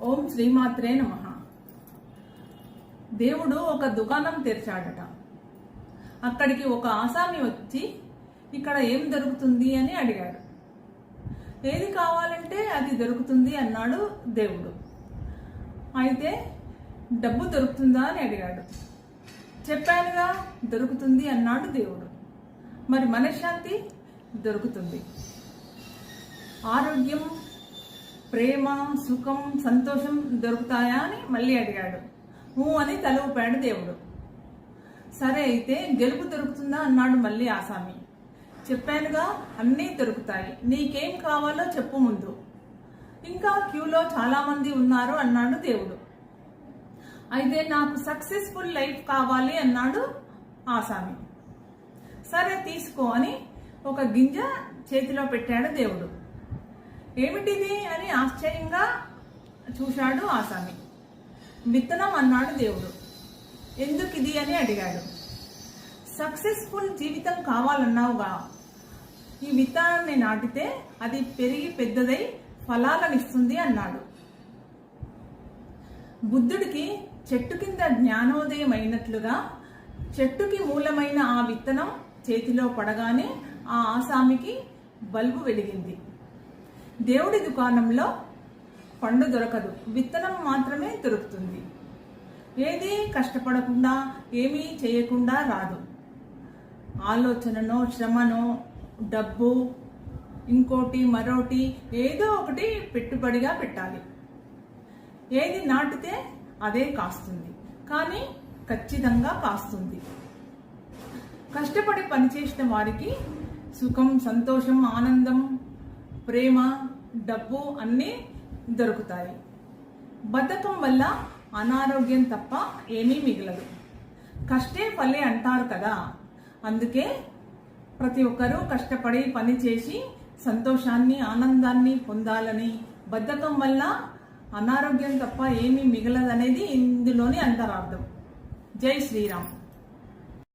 ఓం శ్రీమాత్రే నమః. దేవుడు ఒక దుకాణం తెరిచాడట. అక్కడికి ఒక ఆసామి వచ్చి ఇక్కడ ఏం దొరుకుతుంది అని అడిగాడు. ఏది కావాలంటే అది దొరుకుతుంది అన్నాడు దేవుడు. అయితే డబ్బు దొరుకుతుందా అని అడిగాడు. చెప్పానుగా దొరుకుతుంది అన్నాడు దేవుడు. మరి మనశ్శాంతి దొరుకుతుంది. ఆరోగ్యం, ప్రేమ, సుఖం, సంతోషం దొరుకుతాయా అని మళ్ళీ అడిగాడు. అని తల ఊపాడు దేవుడు. సరే అయితే గెలుపు దొరుకుతుందా అన్నాడు మళ్ళీ ఆసామి. చెప్పానుగా అన్నీ దొరుకుతాయి, నీకేం కావాలో చెప్పు ముందు. ఇంకా క్యూలో చాలా మంది ఉన్నారు అన్నాడు దేవుడు. అయితే నాకు సక్సెస్ఫుల్ లైఫ్ కావాలి అన్నాడు ఆసామి. సరే తీసుకో అని ఒక గింజ చేతిలో పెట్టాడు దేవుడు. ఏమిటిది అని ఆశ్చర్యంగా చూశాడు ఆసామి. విత్తనం అన్నాడు దేవుడు. ఎందుకు ఇది అని అడిగాడు. సక్సెస్ఫుల్ జీవితం కావాలన్నావుగా, ఈ విత్తనాన్ని నాటితే అది పెరిగి పెద్దదై ఫలాలనిస్తుంది అన్నాడు. బుద్ధుడికి చెట్టు కింద జ్ఞానోదయం అయినట్లుగా చెట్టుకి మూలమైన ఆ విత్తనం చేతిలో పడగానే ఆ ఆసామికి బల్బు వెలిగింది. దేవుడి దుకాణంలో పండు దొరకదు, విత్తనం మాత్రమే దొరుకుతుంది. ఏది కష్టపడకుండా, ఏమీ చేయకుండా రాదు. ఆలోచననో, శ్రమనో, డబ్బు, ఇంకోటి మరోటి ఏదో ఒకటి పెట్టుబడిగా పెట్టాలి. ఏది నాటితే అదే కాస్తుంది, కానీ ఖచ్చితంగా కాస్తుంది. కష్టపడి పనిచేసిన వారికి సుఖం, సంతోషం, ఆనందం, ప్రేమ, డబ్బు అన్నీ దొరుకుతాయి. బద్ధకం వల్ల అనారోగ్యం తప్ప ఏమీ మిగలదు. కష్టే ఫలే అంటారు కదా, అందుకే ప్రతి ఒక్కరూ కష్టపడి పని చేసి సంతోషాన్ని, ఆనందాన్ని పొందాలని. బద్ధకం వల్ల అనారోగ్యం తప్ప ఏమీ మిగలదనేది ఇందులోని అంతరార్థం. జై శ్రీరామ్.